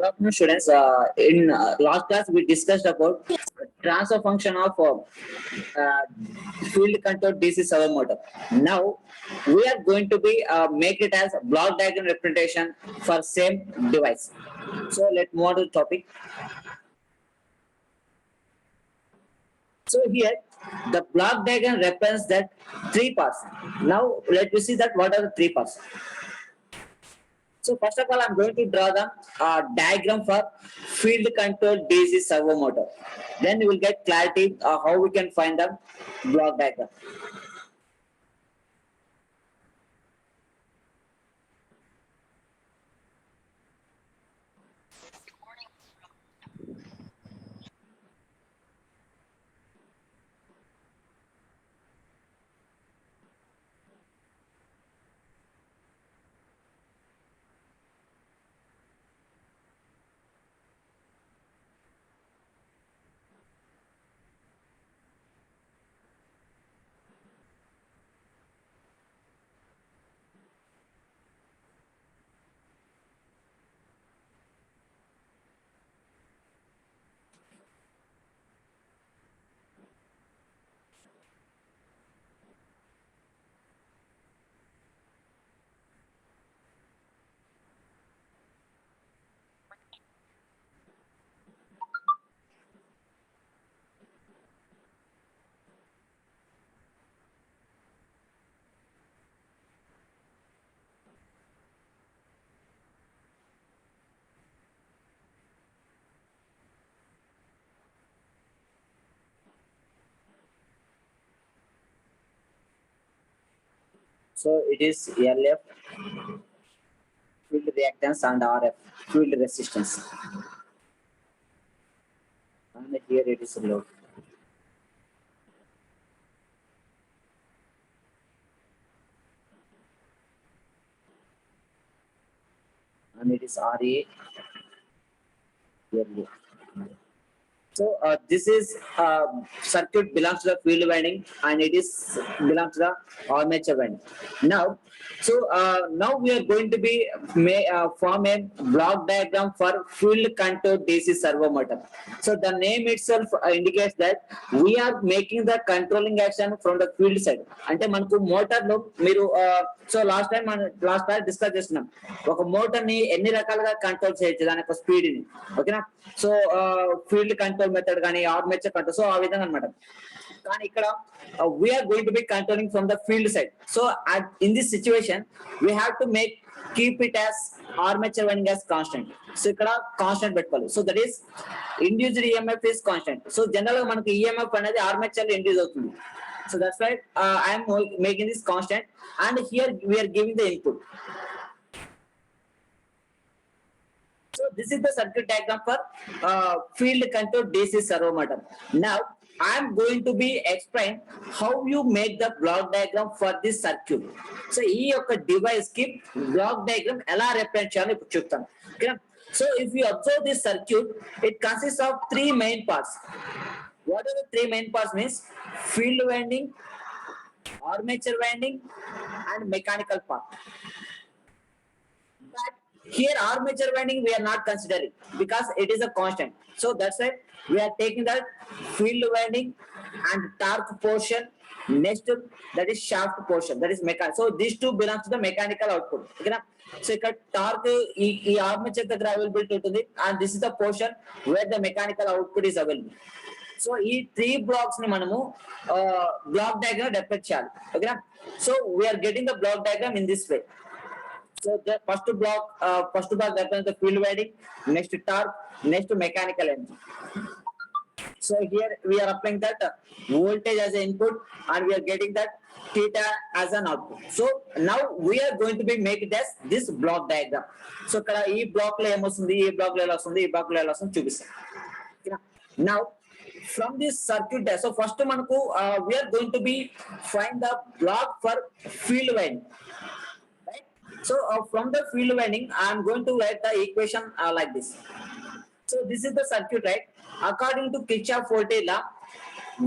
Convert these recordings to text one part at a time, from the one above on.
Afternoon, students. In last class, we discussed about transfer function of field control DC servo motor. Now, we are going to be make it as a block diagram representation for same device. So let's move on to the topic. So here, the block diagram represents that three parts. Now, let me see that what are the three parts. So first of all, I'm going to draw the diagram for field control DC servo motor. Then you will get clarity how we can find the block diagram. So it is LF, field reactance, and RF, field resistance. And here it is load. And it is RA, here. So this is circuit belongs to the field winding and it is belongs to the armature winding. Now, so now we are going to be form a block diagram for field control DC servo motor. So the name itself indicates that we are making the controlling action from the field side. అంటే మనకు motor లో మీరు so last time మనం last time discuss చేస్తున్నాం ఒక motor ని ఎన్ని రకాలుగా కంట్రోల్ చేయొచ్చు దాని యొక్క స్పీడ్ ని ఓకేనా సో ఫీల్డ్ కంట్రోల్ మెథడ్ కానీ ఆర్మేచర్ కంట్రోల్ సో ఆ విధంగా అనమాట కానీ ఇక్కడ we're going to be controlling from the field side so in this situation we have to make keep it as armature winding as constant so ఇక్కడ constant పెట్టుకోవాలి so that is induced EMF is constant so general గా మనకి EMF అనేది armature లో induce అవుతుంది so that's why I am making this constant and here we are giving the input. So this is the circuit diagram for field control DC servo motor. Now I am going to be explain how you make the block diagram for this circuit. So ఈ యొక్క device కి block diagram ఎలా represent చేయాలో ఇప్పుడు చెప్తాను. Okay? So if you observe this circuit, it consists of three main parts. What are the three main parts means? Field winding, armature winding, and mechanical part. But here armature winding we are not considering because it is a constant. So that's why we are taking that field winding and torque portion. Next that is shaft portion, that is mechanical. So these two belongs to the mechanical output. Okay, so ఇక్కడ torque ఈ armature దగ్గర availability ఉంటుంది and this is the portion where the mechanical output is available. So ఈ three blocks ని మనము block diagram represent చేయాలి ఓకేనా so we're getting the block diagram in this way so the first block represent the field winding next torque next mechanical energy so here we are applying that voltage as an input and we are getting that theta as an output. So now we are going to be make it as this block diagram. So ఇక్కడ ఈ black లో ఏమొస్తుంది ఈ black లో ఎలా వస్తుంది ఈ black లో ఎలా వస్తుంది చూపిస్తాను now from this circuit so first manaku we are going to be find the block for field winding, right? So from the field winding I am going to write the equation like this. So this is the circuit, right? According to Kirchhoff voltage law,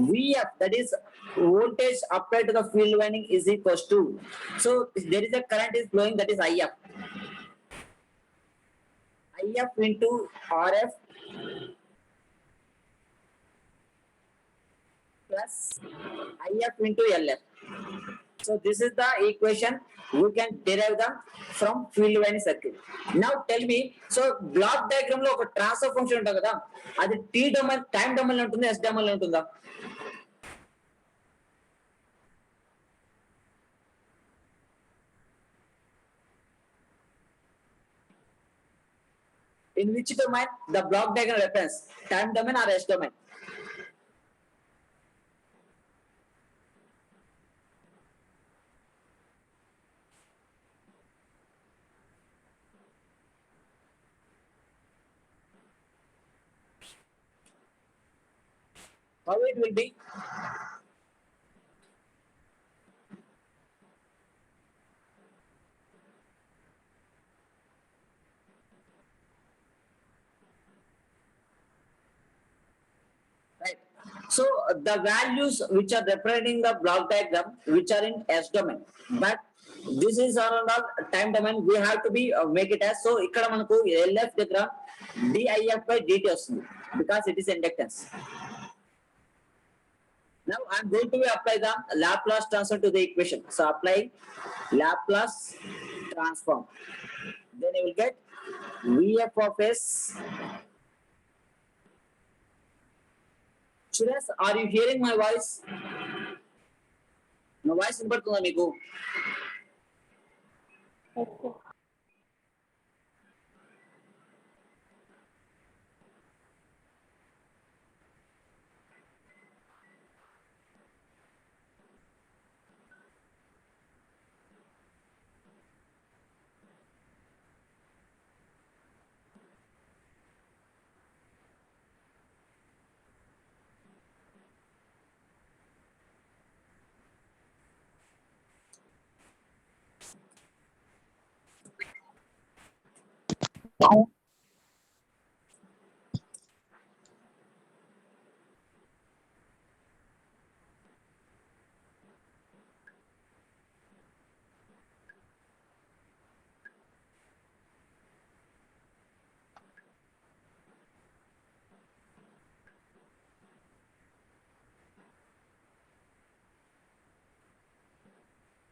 Vf, that is voltage applied to the field winding, is equals to, so there is a current is flowing, that is If, IF into RF plus IF into LF. So this is the equation we can derive them from field winding circuit. Now tell me, so block diagram lo oka transfer function untadi kada, adi t domain time domain lo untunda, s domain lo untunda? In which domain the block diagram reference, time domain or s domain? How it will be? Right. So the values which are representing the block diagram, which are in S domain, but this is around all time domain. We have to be make it as, so ikkada manaku LF దగ్గర DIF by dt వస్తుంది because it is inductance. Now I am going to apply the Laplace transform to the equation. So apply Laplace transform. Then you will get VF of S. Students, are you hearing my voice? నా voice వినపడుతుందా మీకు?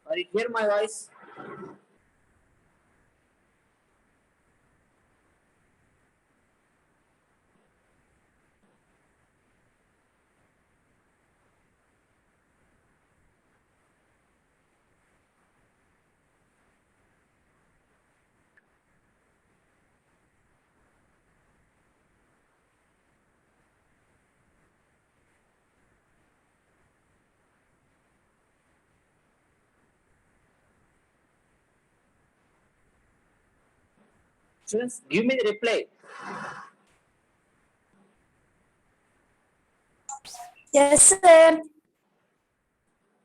Are you hear my voice? Students, give me the reply. Yes, sir.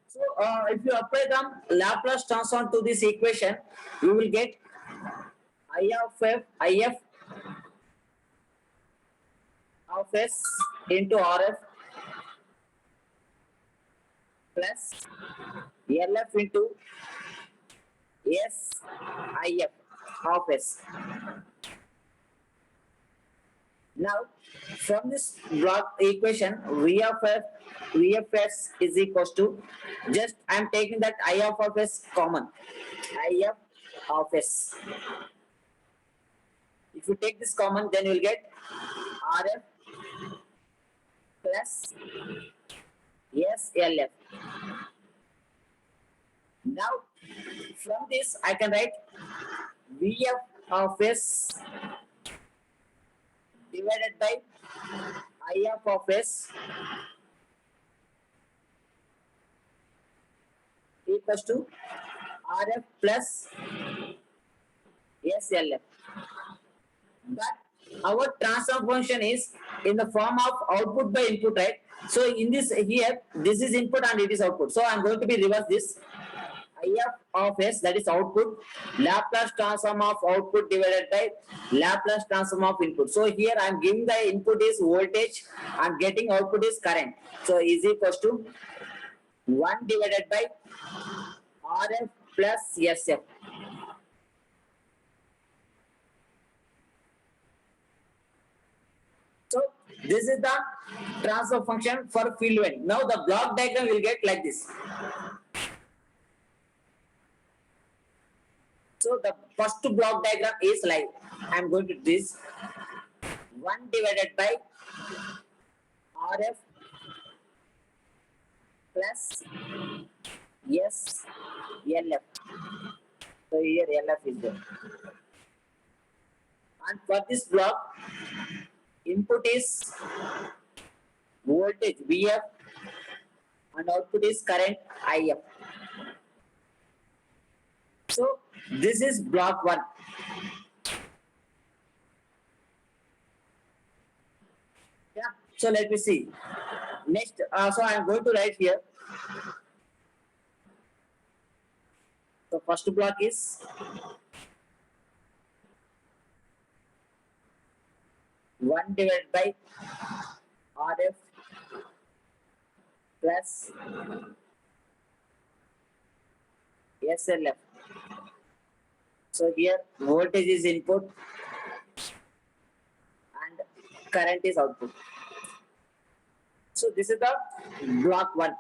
So if you apply the Laplace transform to this equation, you will get I of F, IF of S into RF plus LF into S IF of S. Now, from this block equation, V of S is equals to, just I am taking that I of S common, I of S. If you take this common, then you will get RF plus SLF. Now, from this, I can write VF of S divided by IF of S equals to RF plus SLF. But our transfer function is in the form of output by input, right? So in this here, this is input and it is output. So I'm going to be reverse this. IF of S, that is output, Laplace transform of output divided by Laplace transform of input. So here I am giving the input is voltage and getting output is current. So is equals to 1 divided by RF plus SF. This is the transfer function for field winding. Now the block diagram will get like this. So the first block diagram is like, I am going to do this 1 divided by RF plus S LF. So here LF is there. And for this block, input is voltage VF and output is current IF. So this is block 1. Yeah. So let me see. Next, so I am going to write here. So first block is 1 divided by RF plus SLF. So here voltage is input and current is output. So this is the block 1.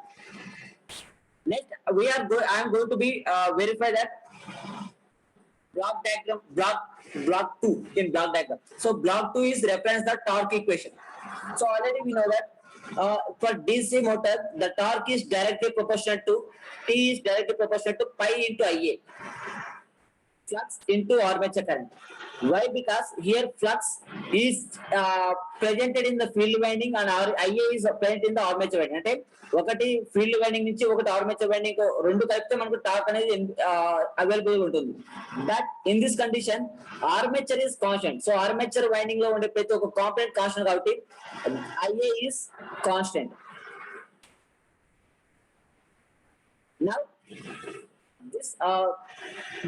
Next, I am going to be verify that block diagram, block 2 in block diagram. So block 2 is reference the torque equation. So already we know that for DC motor, the torque is directly proportional to T is directly proportional to pi into Ia. Flux into armature current. Why? Because here flux is presented in the field winding and our IA is present in the armature winding. అంటే ఒకటి field winding నుంచి ఒకటి armature winding రెండు కలిపితే మనకు torque అనేది available ఉంటుంది. But in this condition armature is constant. So armature winding లో ఉండే ప్రతి ఒక్క కాంపోనెంట్ కాన్స్టెంట్ కాబట్టి IA is constant. Now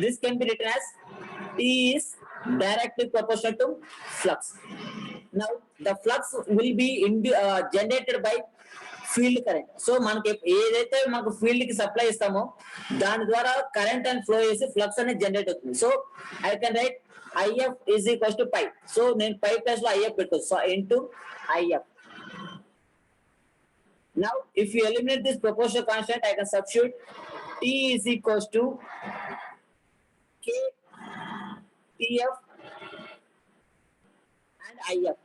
this can be written as T is directly proportional to flux. Now the flux will be generated by field current. So మనకి ఏదైతే మనకు field కి supply ఇస్తామో దాని ద్వారా కరెంట్ అండ్ ఫ్లో చేసి flux అనేది generate అవుతుంది. So I can write IF is equals to pi. So నేను pi ప్లస్ లో IF పెట్టొచ్చు. So into IF. Now if you eliminate this proportional constant, I can substitute T is equals to K TF and IF.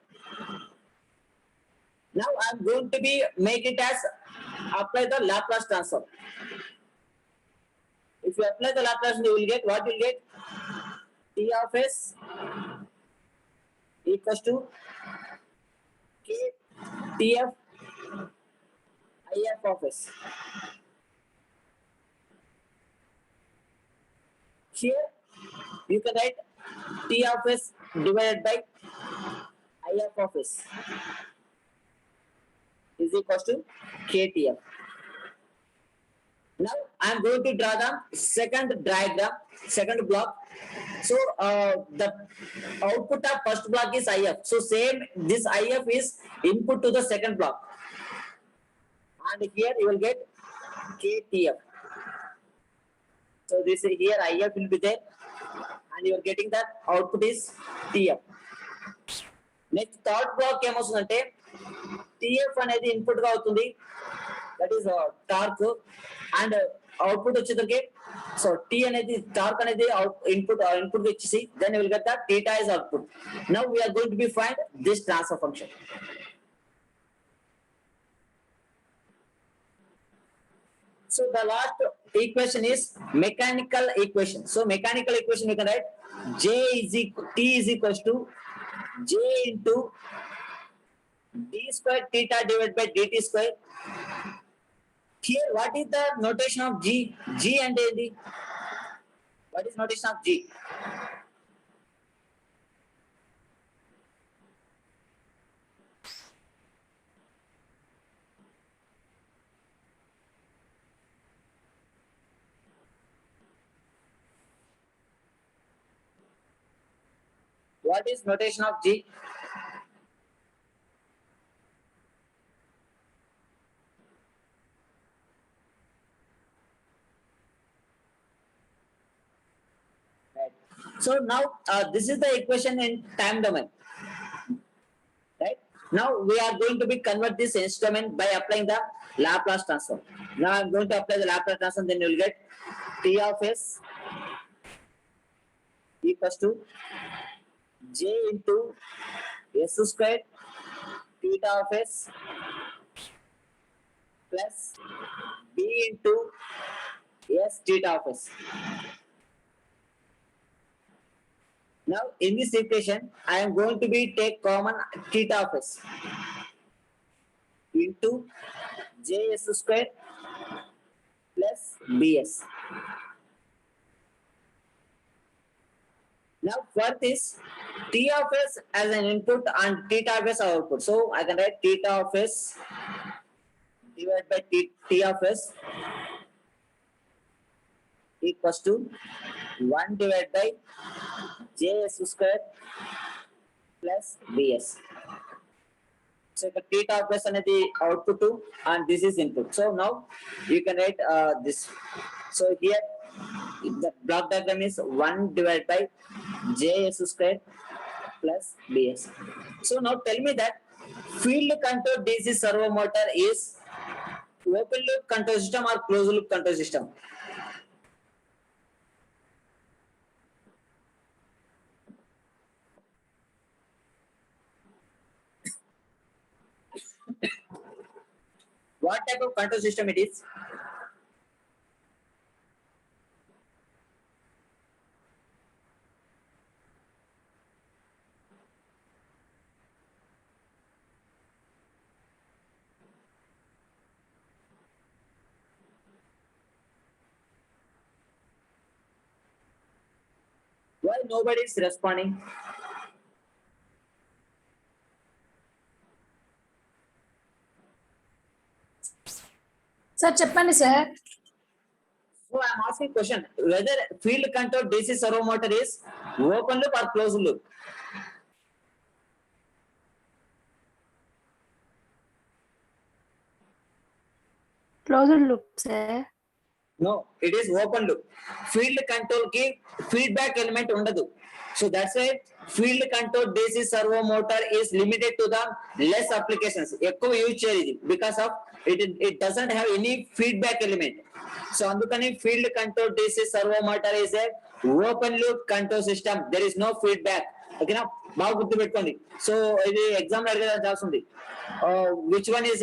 Now I am going to be make it as apply the Laplace transform. If you apply the Laplace, you will get what you will get. T of S equals to K TF IF of S. Here you can write T of S divided by IF of S is equals to KTF. Now I am going to draw the second diagram, second block. So the output of first block is IF. So same this IF is input to the second block. And here you will get KTF. So this here IF will be there and you are getting that output is TF. Next third block ఏమొస్తుందంటే TF అనేది input గా అవుతుంది, that is torque, and output వచ్చేసరికి so T అనేది torque అనేది input గా ఇచ్చేసి then will get the theta is output. Now we are going to be find this transfer function. So the last equation is mechanical equation. So mechanical equation we can write T is equals to J into d square theta divided by dt square. Here what is the notation of G? G and AD. What is notation of G? What is notation of G? Right. So now this is the equation in time domain. Right. Now we are going to be convert this instrument by applying the Laplace transform. Now I'm going to apply the Laplace transform, then you will get T of S equals to J into S squared theta of S plus B into S theta of S. Now in this equation, I am going to be take common theta of S into Js square plus Bs. Now for this, T of S as an input and theta of S output. So I can write theta of S divided by T of S equals to 1 divided by Js square plus Bs. So theta of S అనేది output and this is input. So now you can write this. So here the block diagram is 1 divided by Js square plus Bs. So now tell me that field control DC servo motor is open loop control system or closed loop control system? What type of control system it is? Why nobody is responding? Sir చెప్పండి sir. So I am asking question whether field control DC servo motor is open loop or closed loop. Closed loop sir. No, it is open loop. Field control ki feedback element undadu. So that's why field control DC servo motor is limited to the less applications. Ekku use cheyadi because of it doesn't have any feedback element. So andukani field control DC servo motor is a open loop control system. There is no feedback. Okay na బాగా గుర్తు పెట్టుకోండి. So ఇది exam అడిగే chance ఉంది. Which one is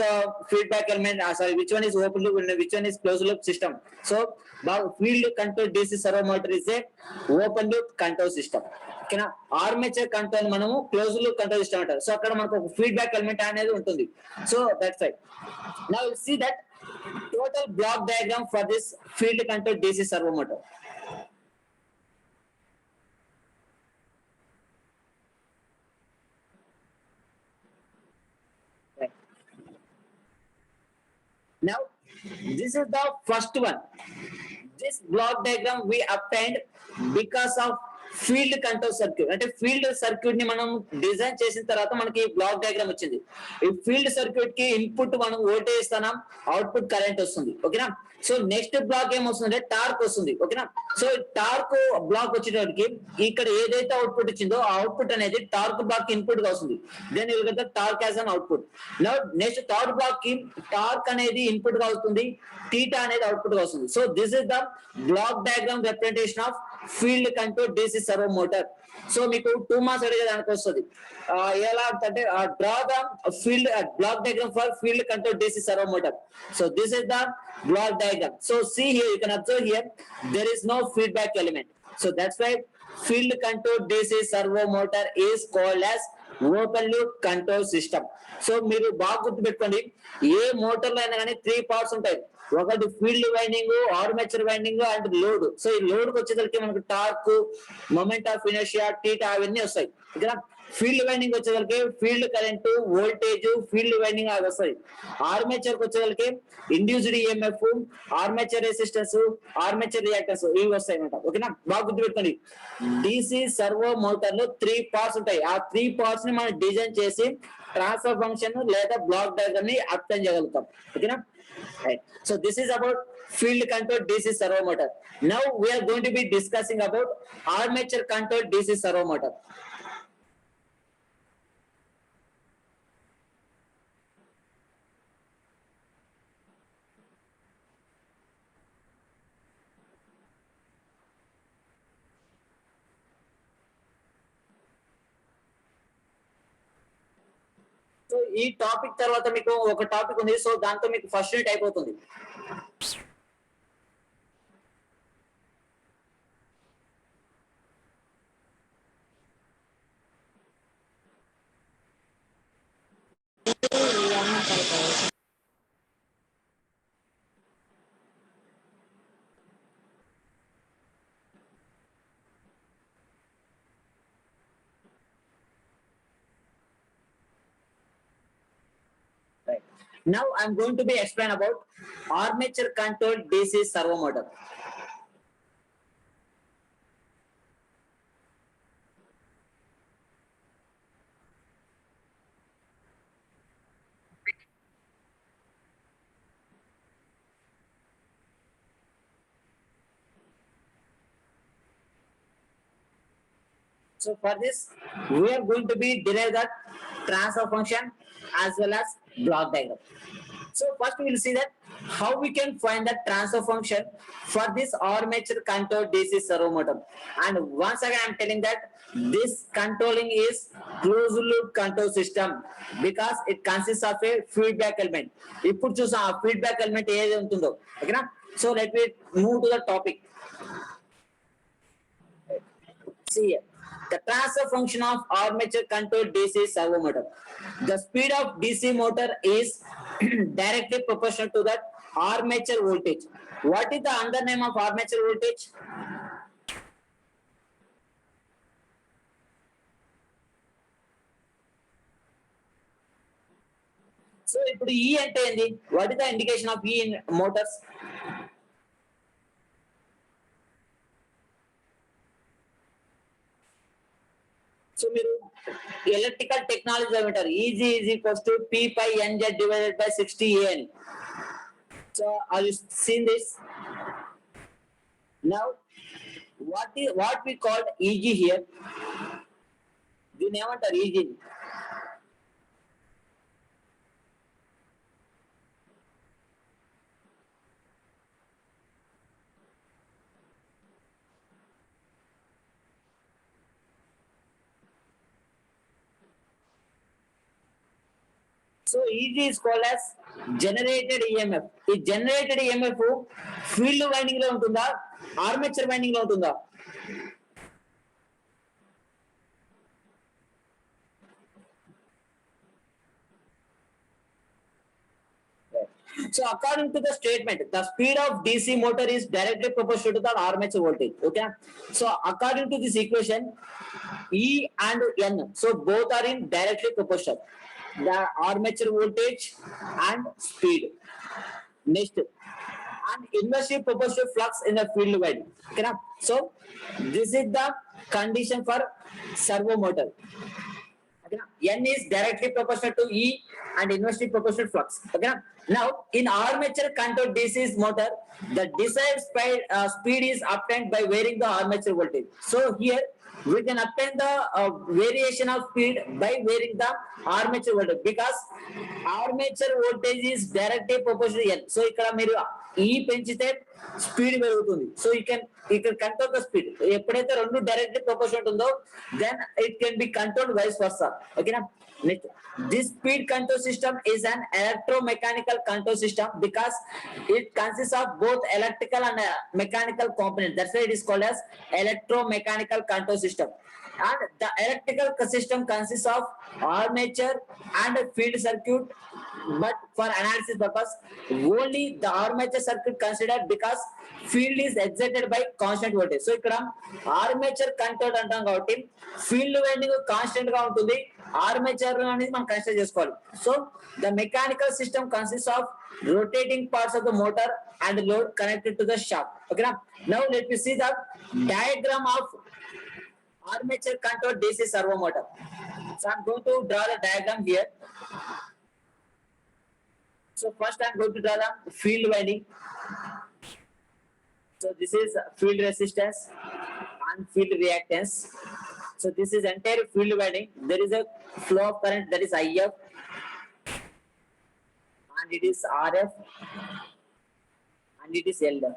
feedback element? Sorry, which one is open loop and which one is closed loop system? So field control DC servo motor is a open loop control system. ఓకేనా armature control మనము close loop control system అంటారు. So అక్కడ మనకు ఒక feedback element అనేది ఉంటుంది. So that's right. Now you see that total block diagram for this field control DC servo motor. Now, this is the first one. This block diagram we obtained because of field control circuit. అంటే field circuit ని మనం design చేసిన తర్వాత మనకి block diagram వచ్చింది. ఈ field circuit కి input మనం వోల్టేజ్ ఇస్తాం, అవుట్పుట్ కరెంట్ వస్తుంది. ఓకేనా. సో నెక్స్ట్ బ్లాక్ ఏమొస్తుందంటే టార్క్ వస్తుంది. ఓకేనా. సో టార్క్ బ్లాక్ వచ్చేటప్పటికి ఇక్కడ ఏదైతే అవుట్పుట్ ఇచ్చిందో ఆ అవుట్పుట్ అనేది టార్క్ బ్లాక్ ఇన్పుట్ గా వస్తుంది. Then you will get the torque as an output. Now next third block కి టార్క్ అనేది ఇన్పుట్ గా వస్తుంది, థీటా అనేది అవుట్పుట్ గా వస్తుంది. So this is the block diagram representation of field control DC servo motor. So మీకు 2 marks అడిగే దానికి వస్తుంది. ఎలా అంటే draw the field block diagram for field control DC servo motor. So this is the block diagram. So see here, you can observe here there is no feedback element. So that's why field control DC servo motor is called as open loop control system. So మీరు బాగా గుర్తుపెట్టుకోండి, ఏ motor లో అయినా కానీ 3 parts ఉంటాయి. ఒకటి field winding, armature winding and load. So ఈ load కి వచ్చేసరికి మనకు torque, moment of inertia, theta అవన్నీ వస్తాయి. ఇక్కడ ఫీల్డ్ వైండింగ్ వచ్చేసరికి field current, voltage, field winding అవి వస్తాయి. ఆర్మేచర్ కి వచ్చేసరికి induced EMF, armature resistance, armature reactance ఇవి వస్తాయి అన్నమాట. ఓకేనా, బాగా గుర్తుపెట్టుకోండి. DC servo మోటార్ లో 3 పార్ట్స్ ఉంటాయి. ఆ 3 పార్ట్స్ ని మనం డిజైన్ చేసి ట్రాన్స్ఫర్ ఫంక్షన్ లేదా బ్లాక్ డయాగ్రామ్ ని అర్థం చేయగలుగుతాం. ఓకేనా. Right. So this is about field control DC servo motor. Now we are going to be discussing about armature control DC servo motor. So ఈ టాపిక్ తర్వాత మీకు ఒక టాపిక్ ఉంది, సో దాంతో మీకు ఫస్ట్ యూనిట్ అయిపోతుంది. Right. Now I'm going to be explain about armature controlled DC servo motor. So for this, we are going to be derive that transfer function as well as block diagram. So first we will see that how we can find the transfer function for this armature controlled DC servo motor. And once again, I am telling that this controlling is closed loop control system because it consists of a feedback element. ఇప్పుడు చూసా ఆ feedback element ఏది ఉంటుందో, ఓకేనా? So let me move to the topic. See here. The transfer function of armature controlled DC servo motor. The speed of DC motor is directly proportional to that armature voltage. What is the other name of armature voltage? So ఇప్పుడు E అంటే ఏంది? What is the indication of E in motors? So మీరు electrical technology అంటారు, EG is equals to P phi NZ divided by 60A అని. So are you seen this? Now what we called EG here, దీన్ని ఏమంటారు EG? So EG is called as generated EMF. ఈ generated EMF field winding లో ఉంటుందా, armature winding లో ఉంటుందా? So according to the statement, the speed of DC motor is directly proportional to the armature voltage. Okay. So according to this equation, E and N, so both are in directly proportional. The armature voltage and speed. Next, and inversely proportional flux in the field winding. Okay, na? So this is the condition for servo motor. Okay, na? N is directly proportional to E and inversely proportional flux. Okay, na? Now in armature controlled DC motor, the desired speed is obtained by varying the armature voltage. So here we can obtain the variation of speed by varying the armature voltage because armature voltage is directly proportional to N. So ఇక్కడ మీరు E పెంచితే speed పెరుగుతుంది. So you can control the speed. ఎప్పుడైతే రెండు directly proportional ఉంటుందో then it can be controlled vice versa. ఓకేనా? Next, this speed control system is an electromechanical control system because it consists of both electrical and mechanical components. That's why it is called as electromechanical control system. And the electrical system consists of armature and a field circuit, but for analysis purpose, only the armature circuit considered because field is excited by constant voltage. So ఇక్కడ armature control అంటాం కాబట్టి field winding constant గా ఉంటుంది, armature అనేది మనం consider చేసుకోవాలి. So the mechanical system consist of rotating parts of the motor and load connected to the shaft. Okay, now let me see the diagram of armature controlled DC servo motor. So I'm going to draw the diagram here. So first I'm going to draw the field winding. So this is field resistance and field reactance. So this is entire field winding. There is a flow of current, that is IF, and it is RF, and it is LF.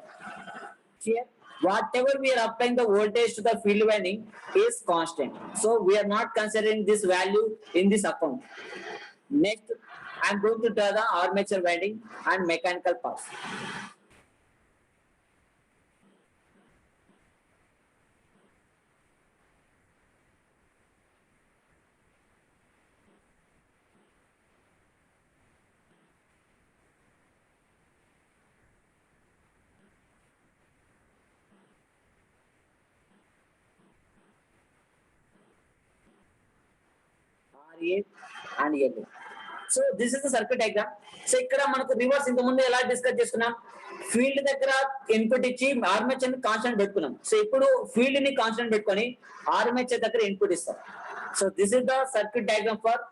Here, whatever we are applying the voltage to the field winding is constant. So we are not considering this value in this account. Next, I am going to draw the armature winding and mechanical parts. RA and LA. So this is the circuit diagram. So ఇక్కడ మనకు reverse ఇంత ముందు ఎలా discuss చేసుకున్నాం, field దగ్గర input ఇచ్చి armature ని constant పెట్టుకున్నాం. సో ఇప్పుడు ఫీల్డ్ ని కాన్స్టెంట్ పెట్టుకొని ఆర్మేచర్ దగ్గర ఇన్పుట్ ఇస్తాం. So this is the circuit diagram for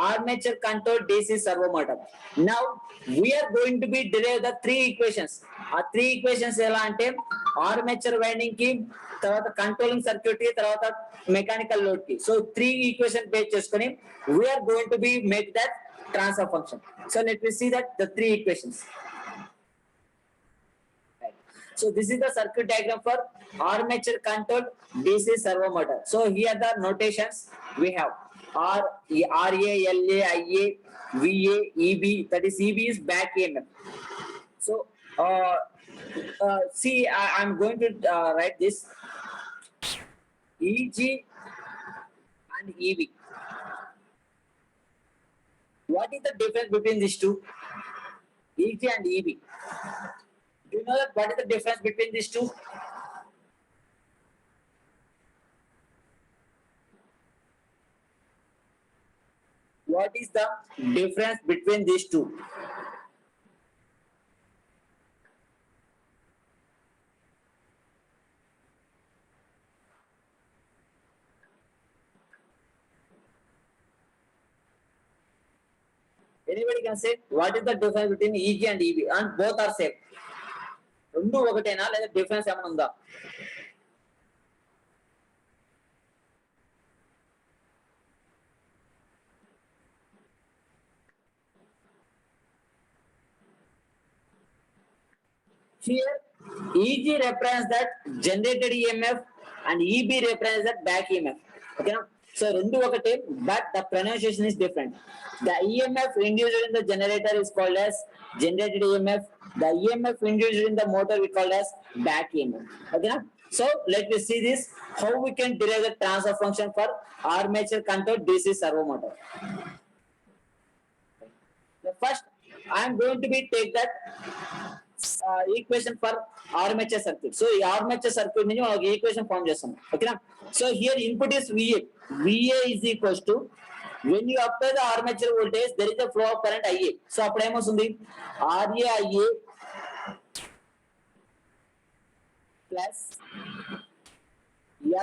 armature control DC servo motor. Now we're going to be derive the 3 equations. ఆ 3 ఈక్వేషన్స్ ఎలా అంటే ఆర్మేచర్ వైండింగ్ కి, తర్వాత కంట్రోలింగ్ సర్క్యూట్ కి, తర్వాత మెకానికల్ లోడ్ కి. సో 3 ఈక్వేషన్ బేస్ చేసుకొని we're going to be make that transfer function. So let me see that the 3 equations. Right. So this is the circuit diagram for armature controlled DC servo motor. So here the notations we have R, RA, LA, IA, VA, EB. That is EB is back EMF. So see, I'm going to write this EG and EB. What is the difference between these two? EG and EB. Do you know that what is the difference between these two? What is the difference between these two? Anybody can say what is the difference between EG and EB? And both are same. రెండు ఒకటేనా లేదా difference ఏమైనా ఉందా? Here EG represents that generated EMF and EB represents that back EMF. Okay, now so rendu okate, but the pronunciation is different. The EMF induced in the generator is called as generated EMF. The EMF induced in the motor we call as back EMF. Okay, now so let me see this how we can derive the transfer function for armature controlled DC servo motor. The first I am going to be take that equation for armature circuit. So ఈ armature circuit నుంచి మనం equation form చేస్తాం. ఓకేనా? So here input is VA. VA is equals to when you apply the armature voltage there is a flow of current IA. So అప్పుడు ఏమొస్తుంది RAIA plus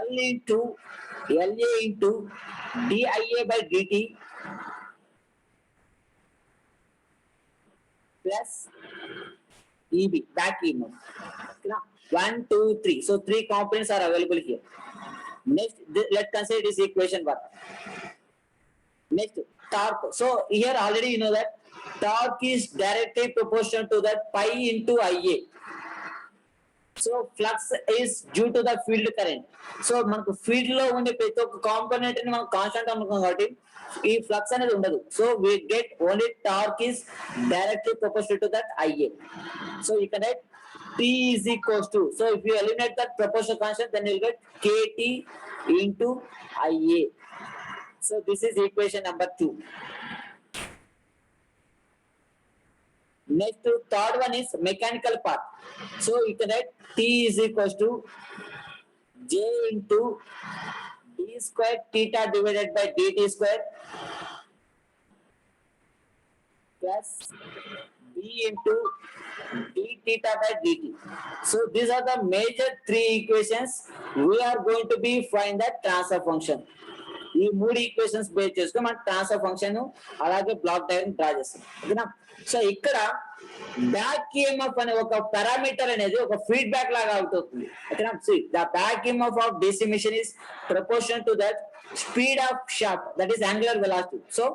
L into LA into DIA by DT plus EB, back EMF. 1, 2, 3. So 3 components are available here. Next, let's consider this equation 1. Next, torque. So here already you know that torque is directly proportional to that pi into IA. So flux is due to the field current. So మనకు field లో ఉండే ప్రతి ఒక్క component ని మనం constant అనుకున్నాం కాబట్టి ఈ ఫ్లక్స్ అనేది ఉండదు. So we get only torque is directly proportional to that IA. So you can write T is equals to, so if you eliminate that proportional constant then you will get KT into IA. So this is equation number 2. Next, third one is mechanical part. So you can write T is equals to J into D square theta divided by DT square plus B into D theta by DT. So these are the major 3 equations. We are going to be find the transfer function. ఈ 3 equations base చేసుకుని మనం transfer function అలాగే block diagram draw చేస్తాం. ఓకేనా? So ఇక్కడ back EMF అనే ఒక parameter అనేది ఒక ఫీడ్బ్యాక్ లాగా అవుతుంది. ఓకేనా? See the back EMF of DC machine is proportional to that speed of shaft, that is angular velocity. So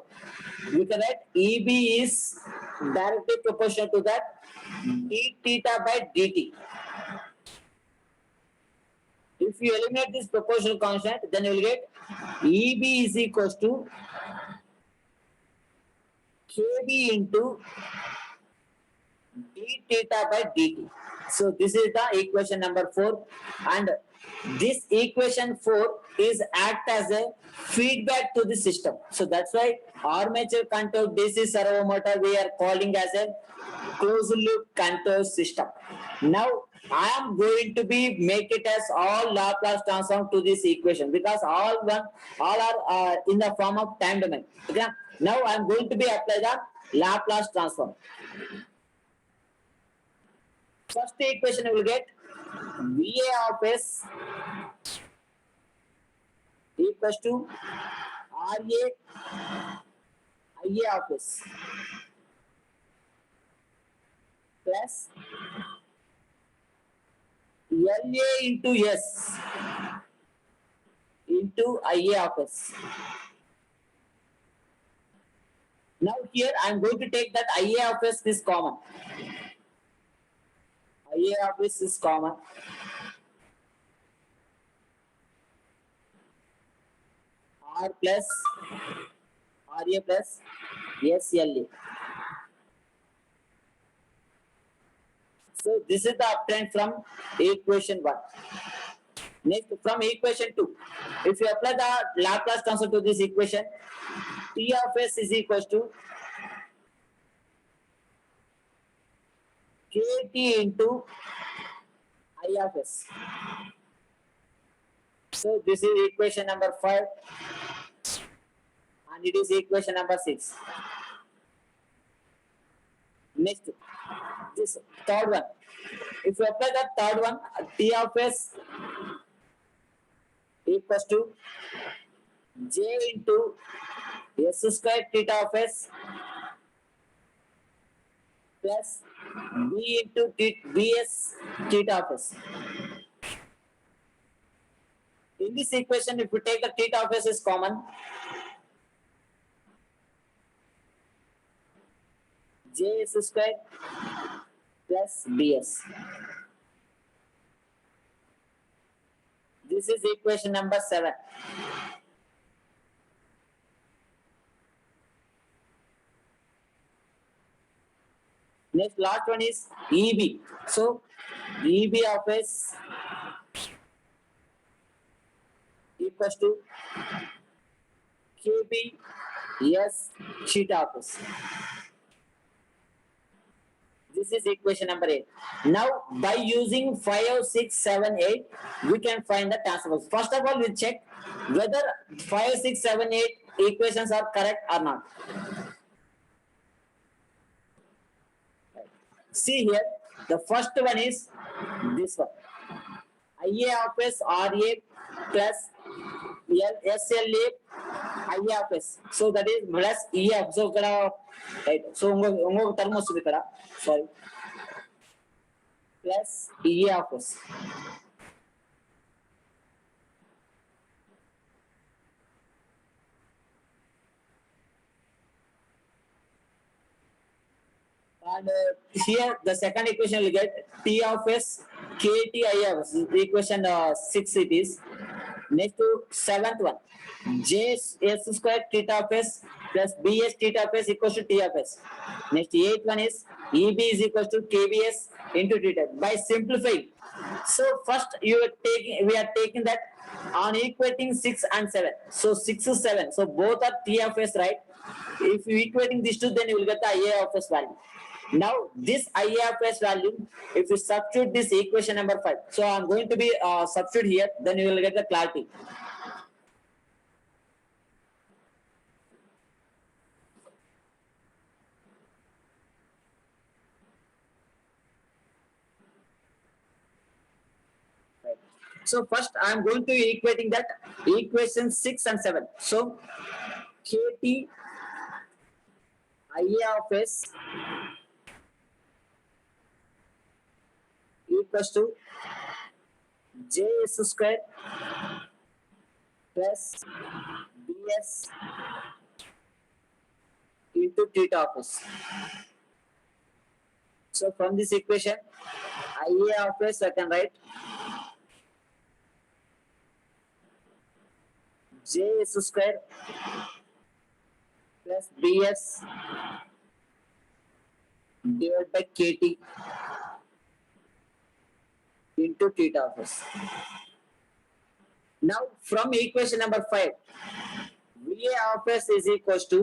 we can write EB is directly proportional to that d theta by dt. If you eliminate this proportional constant, then you will get EB is equals to kb into d theta by dt. So this is the equation number 4, and this equation 4 is act as a feedback to the system. So that's why armature control DC servo motor we are calling as a closed loop control system. Now I am going to be make it as all Laplace transform to this equation, because all are in the form of time domain. Okay. Now I am going to be apply the Laplace transform. First equation you will get VA of S equals to RA IA of S plus LA into S into IA of S. Now here I am going to take that IA of S is common. IA of S is common. R plus RA plus SLA. So this is the obtained from equation 1. Next, from equation 2, if you apply the Laplace transform to this equation, T of S is equals to KT into I of S. So this is equation number 5, and it is equation number 6. Next, this third one. If you apply the third one, T of S equals to J into S square theta of S plus B into Bs theta of S. In this equation, if you take the theta of S is common, Js square plus Bs. This is equation number 7. Next, last one is EB. So, EB of S equals to KB S theta of S. This is equation number 8. Now, by using 5, 6, 7, 8, we can find the transformers. First of all, we check whether 5, 6, 7, 8 equations are correct or not. See here, the first one is this one. IA of S RA plus SLA IA of S. So that is plus EF. So right. So ungo term వస్తుంది ఇక్కడ. Sorry. Plus EA of S. And here the second equation will get T of S KT I of S. Equation 6 it is. Next to seventh one, J S square theta of S plus BS theta of S equals to T of S. Next, eighth one is EB is equals to KBS into theta. By simplifying, so first we are taking that on equating 6 and 7. So 6 is 7. So both are T of S, right? If you equating these two, then you will get the IA of S value. Now this IA of S value, if you substitute this equation number 5, so I'm going to be substitute here, then you will get the clarity. So first I'm going to be equating that equation 6 and 7. So KT IA of S equals to JS square plus BS into theta of S. So from this equation, IA of S I can write JS square plus bs divided by kt into theta of s. Now from equation number 5, va of s is equals to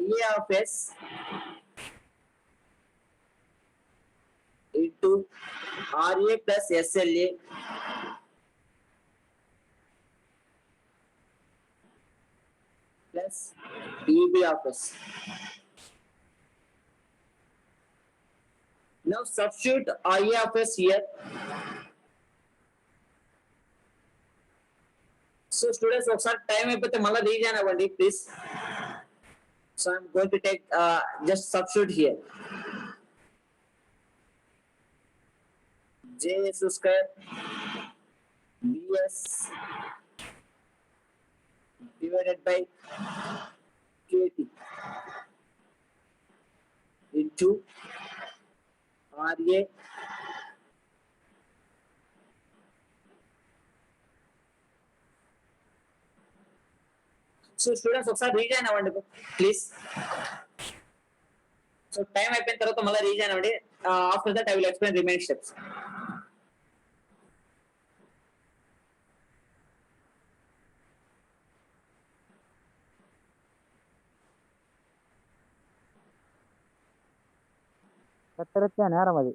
ia of s into ra plus sla plus eb of s. Now substitute ia of s here. So students, ఒకసారి time అయిపోతే మళ్ళీ rejoin అవ్వండి please. So I'm going to take just substitute here. Js square bs divided by kt into ra so students ఒకసారి rejoin అవ్వండి please. So time అయిపోయిన తర్వాత మళ్ళీ rejoin అవ్వండి. After that I will explain remaining steps. கத்தரிச்ச நேரம் அது.